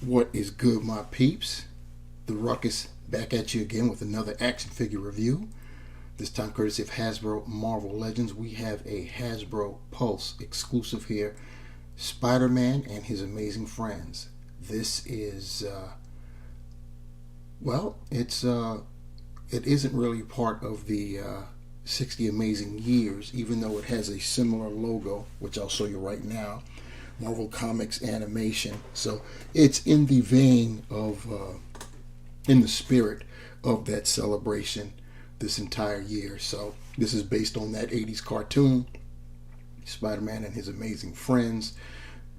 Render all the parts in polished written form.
What is good, my peeps? The Ruckus back at you again with another action figure review. This time courtesy of Hasbro Marvel Legends. We have a Hasbro Pulse exclusive here. Spider-Man and His Amazing Friends. This is, it isn't really part of the 60 Amazing Years, even though it has a similar logo, which I'll show you right now. Marvel Comics animation. So it's in the vein of, in the spirit of that celebration this entire year. So this is based on that 80s cartoon, Spider-Man and His Amazing Friends,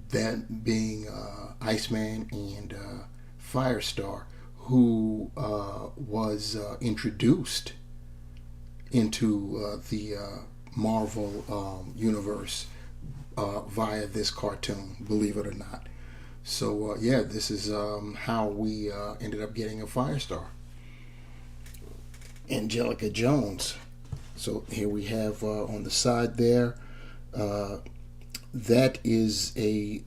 that being Iceman and Firestar, who was introduced into the Marvel universe via this cartoon, believe it or not. So this is how we ended up getting a Firestar. Angelica Jones. So here we have on the side there, that is a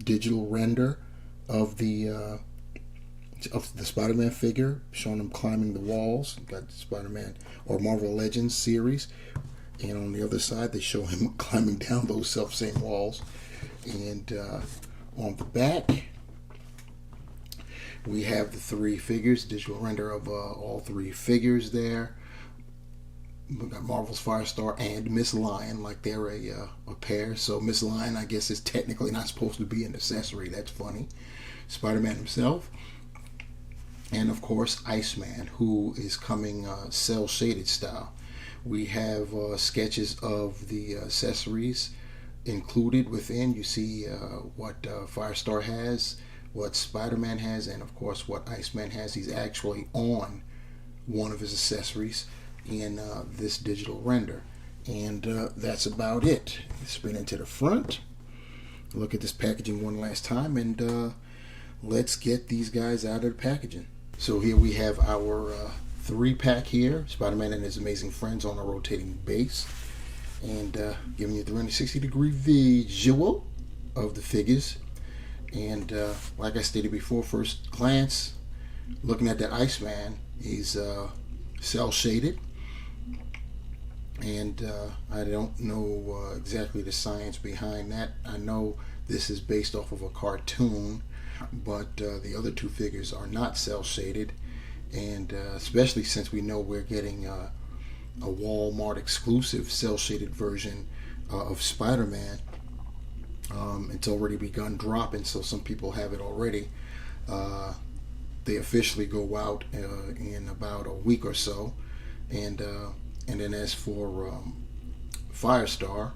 digital render of the Spider-Man figure, showing him climbing the walls. Got the Spider-Man or Marvel Legends series. And on the other side, they show him climbing down those self-same walls. And on the back, we have the three figures, digital render of all three figures there. We've got Marvel's Firestar and Miss Lion, like they're a pair. So Miss Lion, I guess, is technically not supposed to be an accessory. That's funny. Spider-Man himself. And, of course, Iceman, who is coming cel-shaded style. We have sketches of the accessories included within. You see what Firestar has, what Spider-Man has, and of course what Iceman has. He's actually on one of his accessories in this digital render. And that's about it. Spin into the front. Look at this packaging one last time, and let's get these guys out of the packaging. So here we have our 3-pack here, Spider-Man and His Amazing Friends on a rotating base, and giving you a 360-degree visual of the figures. And like I stated before, first glance, looking at that Iceman, he's cel-shaded, and I don't know exactly the science behind that. I know this is based off of a cartoon, but the other two figures are not cel-shaded. And especially since we know we're getting a Walmart exclusive cel-shaded version of Spider-Man. It's already begun dropping, so some people have it already. They officially go out in about a week or so. And then as for Firestar,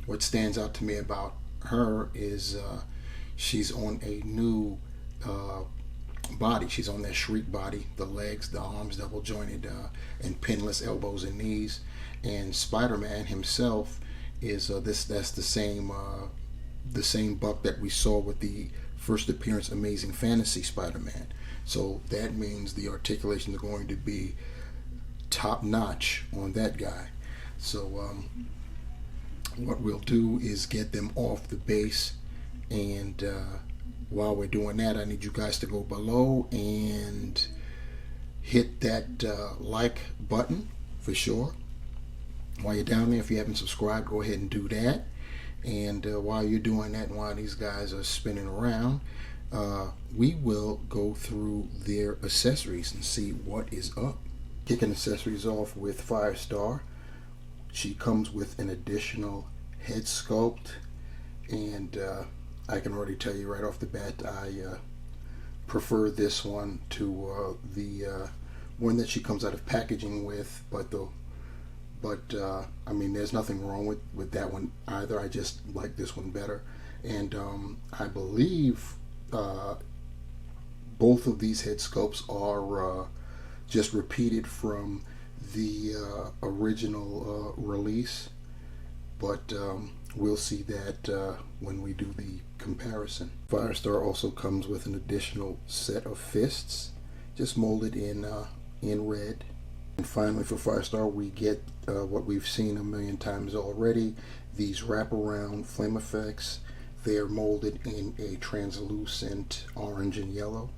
what stands out to me about her is she's on a new body. She's on that Shriek body, the legs, the arms double jointed, and pinless elbows and knees. And Spider-Man himself is that's the same buck that we saw with the first appearance Amazing Fantasy Spider-Man. So that means the articulation is going to be top notch on that guy. So what we'll do is get them off the base, and while we're doing that, I need you guys to go below and hit that like button for sure. While you're down there, if you haven't subscribed, go ahead and do that. And while you're doing that, and while these guys are spinning around, we will go through their accessories and see what is up. Kicking accessories off with Firestar. She comes with an additional head sculpt, and I can already tell you right off the bat, I prefer this one to the one that she comes out of packaging with. But I mean, there's nothing wrong with that one either. I just like this one better. And I believe both of these head sculpts are just repeated from the original release. But we'll see that when we do the comparison. Firestar also comes with an additional set of fists, just molded in red. And finally, for Firestar, we get what we've seen a million times already, these wraparound flame effects they're molded in a translucent orange and yellow.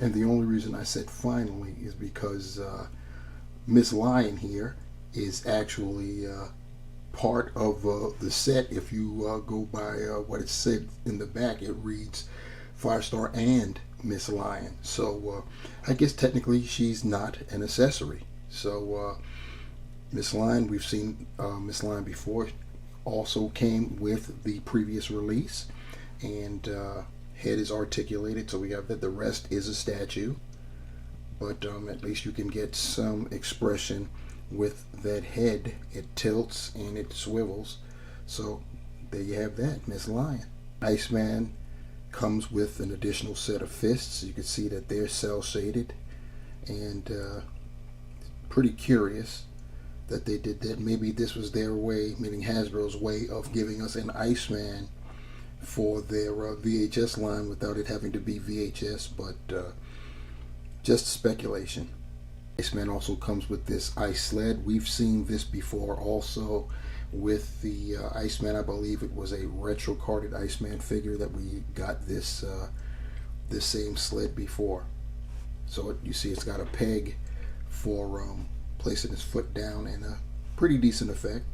And the only reason I said finally is because Miss Lion here is actually part of the set. If you go by what it said in the back, it reads Firestar and Miss Lion. So I guess technically she's not an accessory. So Miss Lion, we've seen Miss Lion before, also came with the previous release, and head is articulated, so we have that. The rest is a statue, but at least you can get some expression with that head. It tilts and it swivels. So there you have that, Miss Lion. Iceman comes with an additional set of fists. You can see that they're cell shaded, and pretty curious that they did that. Maybe this was their way, meaning Hasbro's way, of giving us an Iceman for their VHS line without it having to be VHS, but just speculation. Iceman also comes with this ice sled. We've seen this before also with the Iceman. I believe it was a retro carded Iceman figure that we got this same sled before. So you see it's got a peg for placing his foot down, and a pretty decent effect.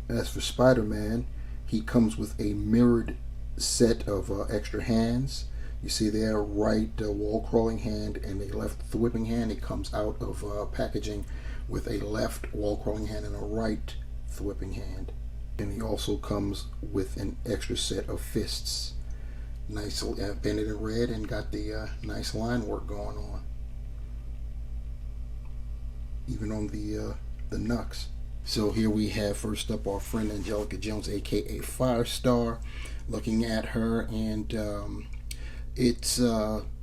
As for Spider-Man, he comes with a mirrored set of extra hands. You see there, right wall crawling hand and a left whipping hand. It comes out of packaging with a left wall crawling hand and a right whipping hand. And he also comes with an extra set of fists. Nice, painted in red, and got the nice line work going on, even on the knucks. So here we have first up our friend Angelica Jones, aka Firestar. Looking at her, and it's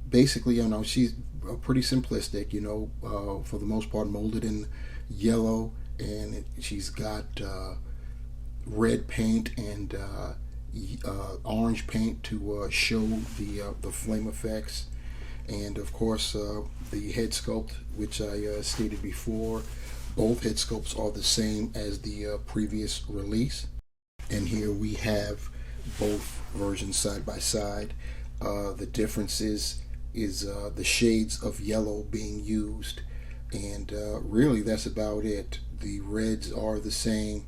basically, you know, she's pretty simplistic, you know, for the most part molded in yellow, and she's got red paint and orange paint to show the flame effects, and of course the head sculpt, which I stated before. Both head sculpts are the same as the previous release, and here we have both versions side by side. The difference is the shades of yellow being used, and really that's about it. The reds are the same,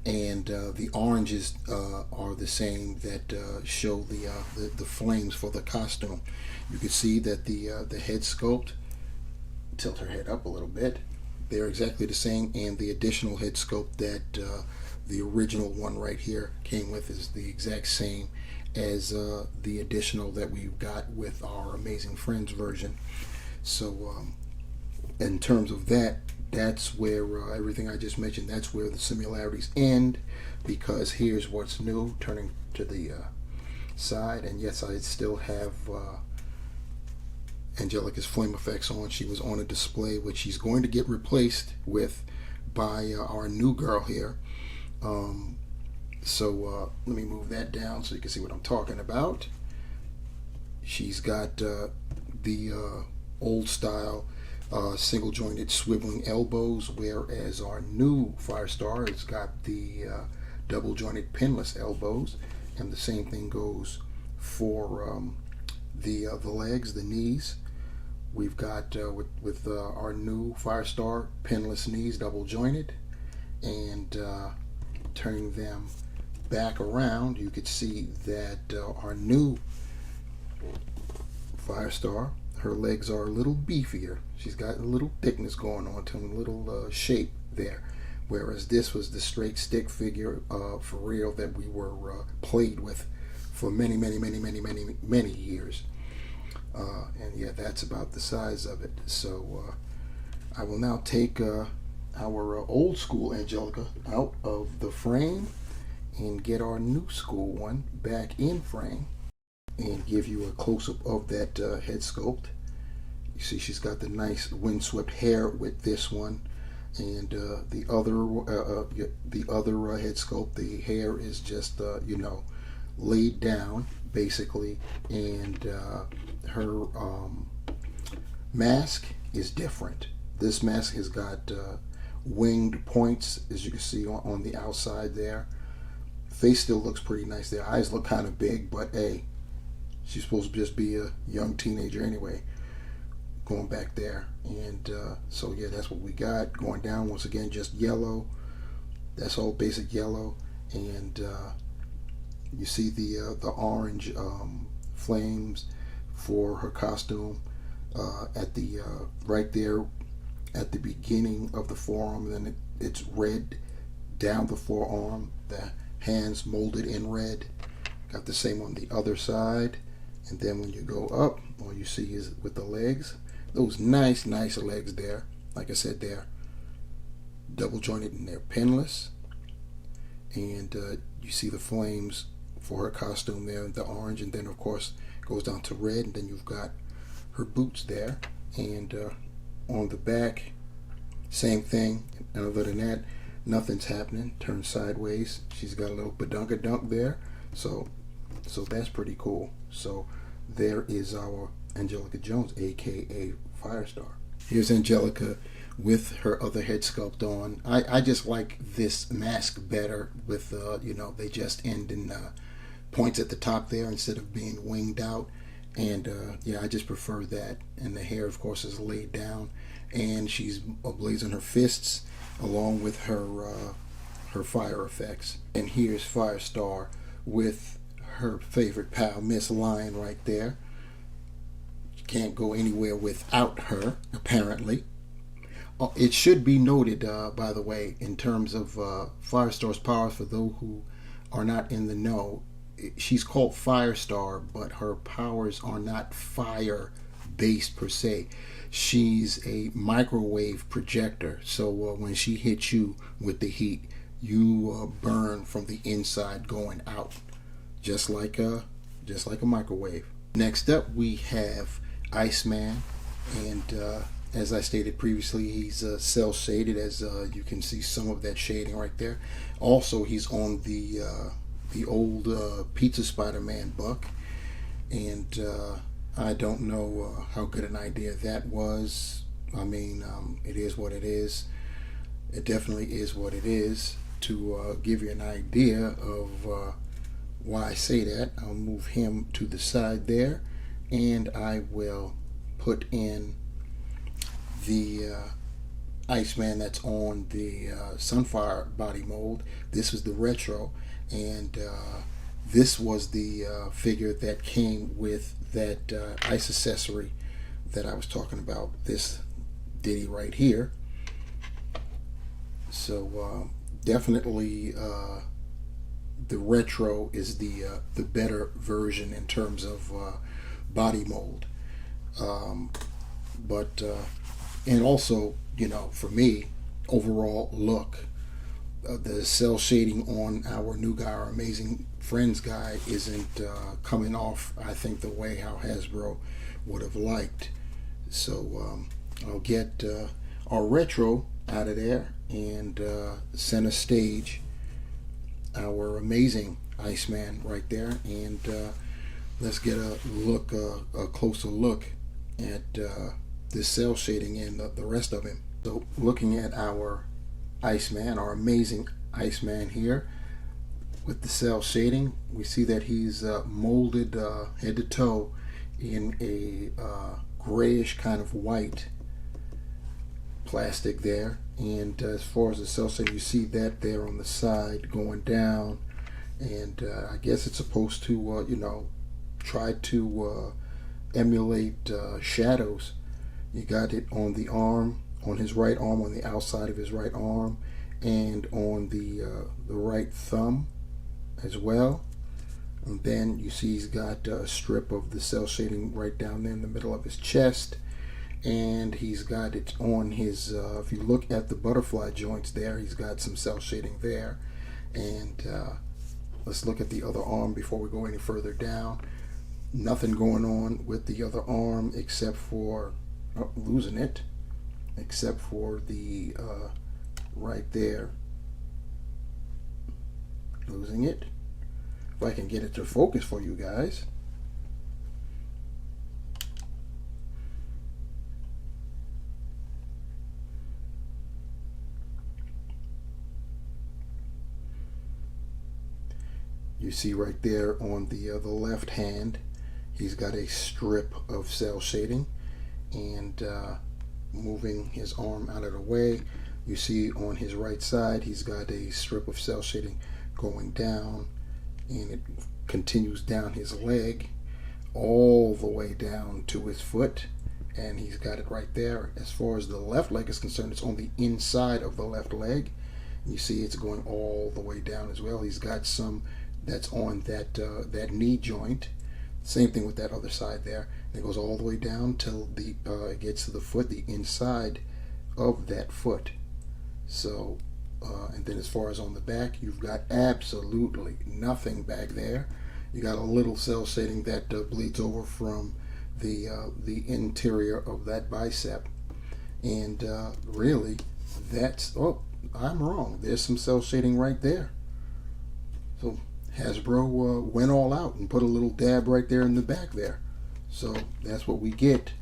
and the oranges are the same that show the flames for the costume. You can see that the head sculpt, tilt her head up a little bit, they're exactly the same, and the additional head sculpt that the original one right here came with is the exact same as the additional that we've got with our Amazing Friends version. So in terms of that, that's where everything I just mentioned, that's where the similarities end, because here's what's new. Turning to the side, and yes, I still have Angelica's flame effects on. She was on a display, which she's going to get replaced with by our new girl here. So let me move that down so you can see what I'm talking about. She's got the old style single jointed swiveling elbows, whereas our new Firestar has got the double jointed pinless elbows, and the same thing goes for the legs, the knees. We've got with our new Firestar pinless knees, double jointed, and turning them back around, you could see that our new Firestar, her legs are a little beefier. She's got a little thickness going on to a little shape there, whereas this was the straight stick figure for real that we were played with for many years. And yeah, that's about the size of it. So I will now take our old school Angelica out of the frame and get our new school one back in frame, and give you a close-up of that head sculpt. You see she's got the nice windswept hair with this one, and the other head sculpt, the hair is just you know, laid down basically, and her mask is different. This mask has got winged points, as you can see on the outside there. Face still looks pretty nice there. Eyes look kind of big, but hey, she's supposed to just be a young teenager anyway. Going back there, and so yeah, that's what we got. Going down once again, just yellow. That's all basic yellow, and you see the orange flames for her costume at the right there at the beginning of the forearm, and then it's red down the forearm. The hands molded in red. Got the same on the other side, and then when you go up, all you see is with the legs. Those nice legs there. Like I said, they're double jointed and they're pinless. And you see the flames for her costume there, the orange, and then of course goes down to red. And then you've got her boots there. And on the back, same thing. And other than that, nothing's happening. Turned sideways. She's got a little badunkadunk there. So that's pretty cool. So there is our Angelica Jones, aka Firestar. Here's Angelica with her other head sculpt on. I just like this mask better with they just end in points at the top there instead of being winged out, and yeah, I just prefer that. And the hair of course is laid down, and she's ablazing her fists along with her fire effects. And here's Firestar with her favorite pal Miss Lion right there. Can't go anywhere without her, apparently. It should be noted, by the way, in terms of Firestar's powers, for those who are not in the know, she's called Firestar, but her powers are not fire-based per se. She's a microwave projector, so when she hits you with the heat, you burn from the inside going out, just like a microwave. Next up, we have Iceman, and as I stated previously, he's cell shaded, as you can see some of that shading right there. Also, he's on the old Pizza Spider-Man buck, and I don't know how good an idea that was. I mean, it is what it is. It definitely is what it is. To give you an idea of why I say that, I'll move him to the side there, and I will put in the Iceman that's on the Sunfire body mold. This is the retro, and this was the figure that came with that ice accessory that I was talking about, this ditty right here. So definitely the retro is the better version in terms of body mold, but and also, for me, overall look, the cell shading on our new guy, our Amazing Friends guy, isn't coming off, I think, the way how Hasbro would have liked. So I'll get our retro out of there and center stage our Amazing Iceman right there, and let's get a closer look at this cell shading and the rest of him. So looking at our Iceman, our Amazing Iceman here with the cell shading, we see that he's molded head to toe in a grayish kind of white plastic there. And as far as the cell shading, you see that there on the side going down, and I guess it's supposed to try to emulate shadows. You got it on the arm, on his right arm, on the outside of his right arm, and on the right thumb as well. And then you see he's got a strip of the cell shading right down there in the middle of his chest, and he's got it on his if you look at the butterfly joints there, he's got some cell shading there. And let's look at the other arm before we go any further down. Nothing going on with the other arm except for losing it, except for the right there, losing it. If I can get it to focus for you guys. You see right there on the left hand, he's got a strip of cell shading, and moving his arm out of the way, you see on his right side he's got a strip of cell shading going down, and it continues down his leg all the way down to his foot, and he's got it right there. As far as the left leg is concerned, it's on the inside of the left leg. You see it's going all the way down as well. He's got some that's on that knee joint. Same thing with that other side there. And it goes all the way down till it gets to the foot, the inside of that foot. So, and then as far as on the back, you've got absolutely nothing back there. You got a little cell shading that bleeds over from the interior of that bicep, and really, that's, oh, I'm wrong. There's some cell shading right there. So Hasbro went all out and put a little dab right there in the back there. So that's what we get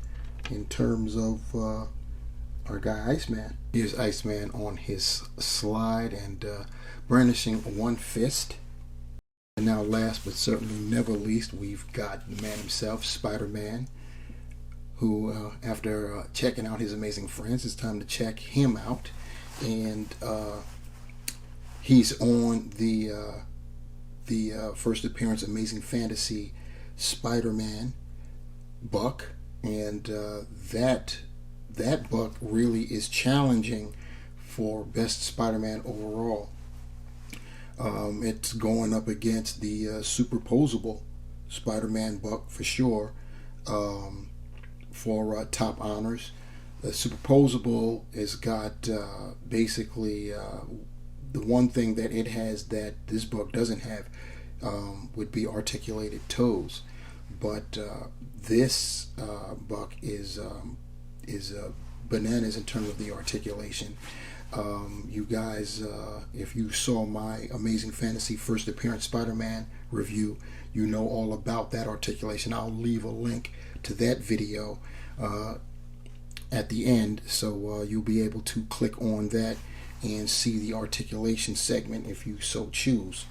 in terms of our guy Iceman. Here's Iceman on his slide and brandishing one fist. And now last but certainly never least, we've got the man himself, Spider-Man, who after checking out his amazing friends, it's time to check him out. And he's on the first appearance Amazing Fantasy Spider-Man buck, and that buck really is challenging for best Spider-Man overall. It's going up against the superposable Spider-Man buck for sure, for top honors. The superposable has got basically the one thing that it has that this book doesn't have would be articulated toes, but this buck is bananas in terms of the articulation. You guys, if you saw my Amazing Fantasy First Appearance Spider-Man review, you know all about that articulation. I'll leave a link to that video at the end, so you'll be able to click on that and see the articulation segment if you so choose.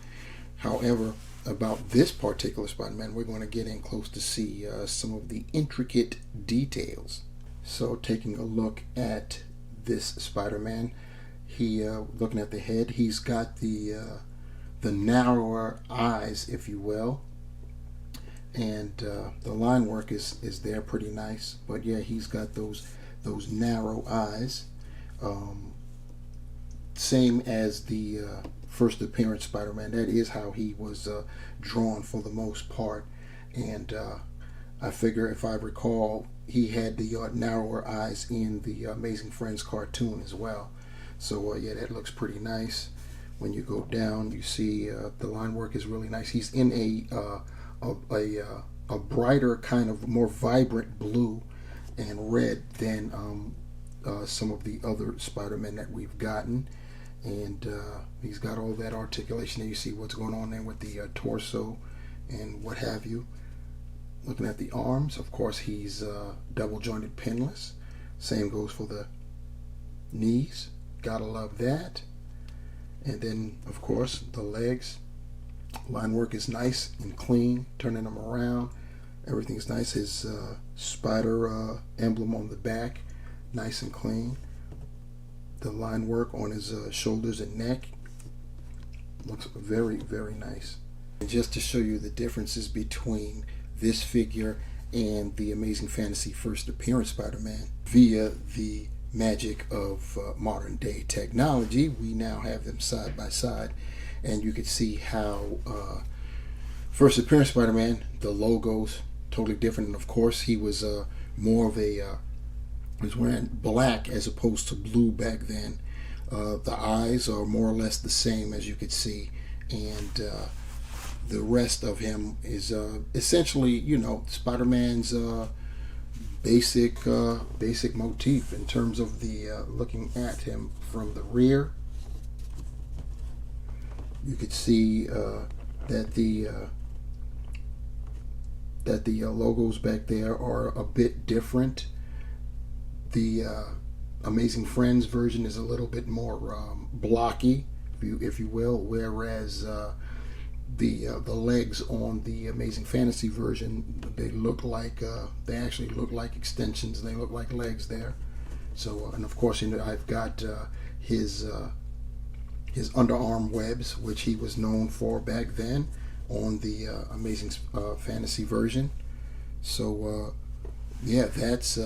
However, about this particular Spider-Man, we're going to get in close to see some of the intricate details. So taking a look at this Spider-Man, looking at the head, he's got the narrower eyes, if you will, and the line work is there pretty nice. But yeah, he's got those narrow eyes, same as the first appearance Spider-Man. That is how he was drawn for the most part, and I figure, if I recall, he had the narrower eyes in the Amazing Friends cartoon as well. So yeah, that looks pretty nice. When you go down, you see the line work is really nice. He's in a brighter, kind of more vibrant blue and red than some of the other Spider-Men that we've gotten. And he's got all that articulation there. You see what's going on there with the torso and what have you. Looking at the arms, of course, he's double jointed pinless. Same goes for the knees. Gotta love that. And then, of course, the legs. Line work is nice and clean. Turning them around, everything's nice. His spider emblem on the back, nice and clean. The line work on his shoulders and neck looks very, very nice. And just to show you the differences between this figure and the Amazing Fantasy First Appearance Spider-Man, via the magic of modern day technology, we now have them side by side, and you can see how First Appearance Spider-Man, the logo's totally different. And of course, he was more of a was wearing black as opposed to blue back then. The eyes are more or less the same, as you could see, and the rest of him is essentially, you know, Spider-Man's basic motif in terms of the looking at him from the rear. You could see that the logos back there are a bit different. The Amazing Friends version is a little bit more blocky, if you will, whereas the legs on the Amazing Fantasy version, they actually look like extensions. They look like legs there. So and of course, I've got his underarm webs, which he was known for back then on the Amazing Fantasy version. So yeah, that's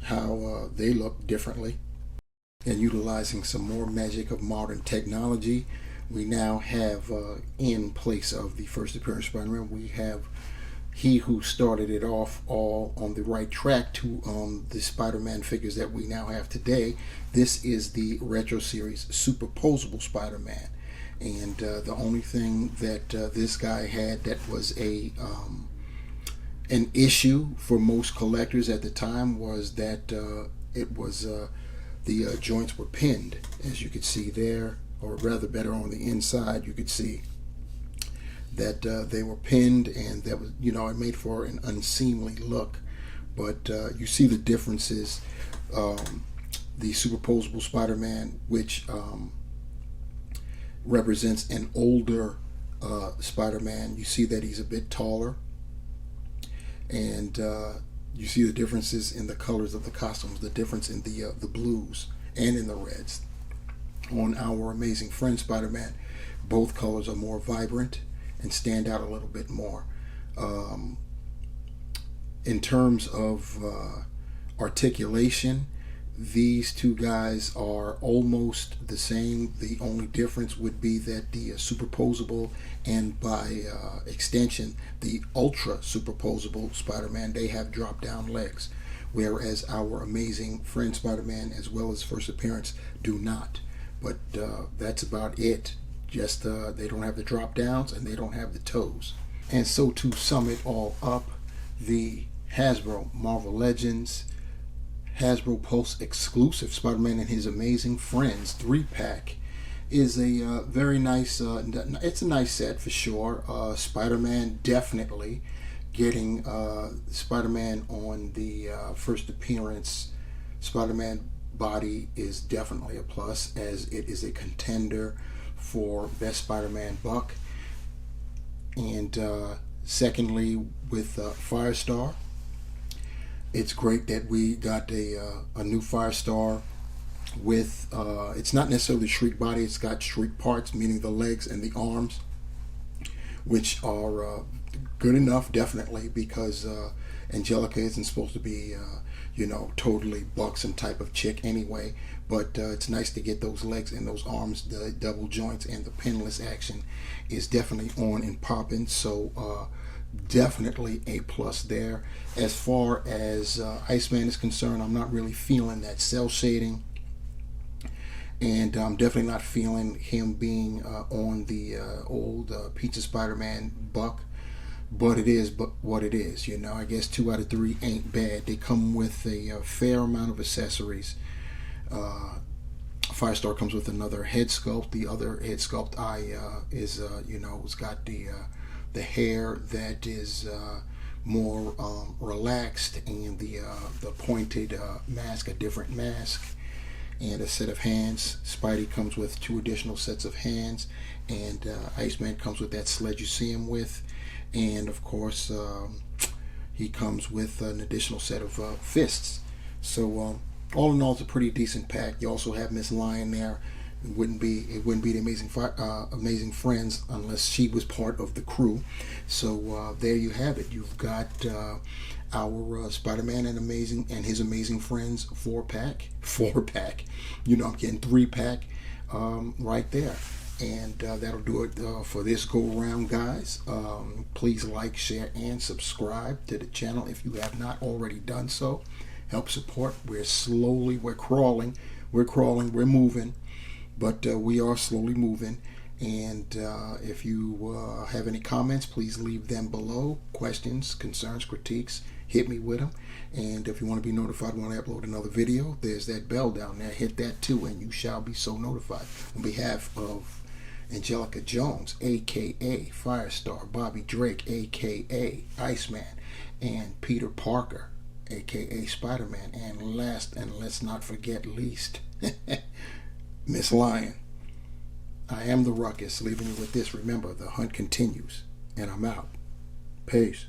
how they look differently. And utilizing some more magic of modern technology, we now have in place of the first appearance Spider-Man, we have he who started it off all on the right track to the Spider-Man figures that we now have today. This is the Retro Series Superposable Spider-Man. And the only thing that this guy had that was an issue for most collectors at the time was that the joints were pinned, as you could see there, or rather better on the inside you could see that they were pinned, and that was, it made for an unseemly look. But you see the differences. The Superposable Spider-Man, which represents an older Spider-Man, you see that he's a bit taller, and you see the differences in the colors of the costumes, the difference in the blues and in the reds. On our Amazing Friend Spider-Man, both colors are more vibrant and stand out a little bit more. In terms of articulation, these two guys are almost the same. The only difference would be that the superposable, and by extension the ultra superposable Spider-Man, they have drop down legs, whereas our Amazing Friend Spider-Man, as well as first appearance, do not. But that's about it. Just they don't have the drop downs and they don't have the toes. And so to sum it all up, the Hasbro Marvel Legends Hasbro Pulse exclusive Spider-Man and His Amazing Friends 3-pack is a very nice, it's a nice set for sure. Spider-Man definitely getting Spider-Man on the first appearance Spider-Man body is definitely a plus, as it is a contender for Best Spider-Man Buck. And secondly, with Firestar, it's great that we got a new Firestar with, it's not necessarily Shriek body, it's got Shriek parts, meaning the legs and the arms, which are good enough, definitely, because Angelica isn't supposed to be, totally buxom type of chick anyway. But it's nice to get those legs and those arms, the double joints and the pinless action is definitely on and popping. So definitely a plus there. As far as Iceman is concerned, I'm not really feeling that cell shading, and I'm definitely not feeling him being on the old Pizza Spider-Man Buck. But it is what it is. I guess 2 out of 3 ain't bad. They come with a fair amount of accessories. Firestar comes with another head sculpt. The other head sculpt is it's got the hair that is more relaxed, and the pointed mask, a different mask, and a set of hands. Spidey comes with 2 additional sets of hands, and Iceman comes with that sled you see him with, and of course he comes with an additional set of fists. So all in all, it's a pretty decent pack. You also have Miss Lion there. It wouldn't be the Amazing Friends unless she was part of the crew. So there you have it. You've got our Spider-Man and His Amazing Friends 4-pack. I'm getting 3-pack right there. And that'll do it for this go around, guys. Please like, share, and subscribe to the channel if you have not already done so. Help support. We're crawling, we're moving, but we are slowly moving. And if you have any comments, please leave them below. Questions, concerns, critiques, hit me with them. And if you want to be notified when I upload another video, there's that bell down there. Hit that too, and you shall be so notified. On behalf of Angelica Jones, aka Firestar, Bobby Drake, aka Iceman, and Peter Parker, aka Spider-Man, and last and let's not forget least, Miss Lion. I am the Ruckus, leaving you with this. Remember, the hunt continues, and I'm out. Peace.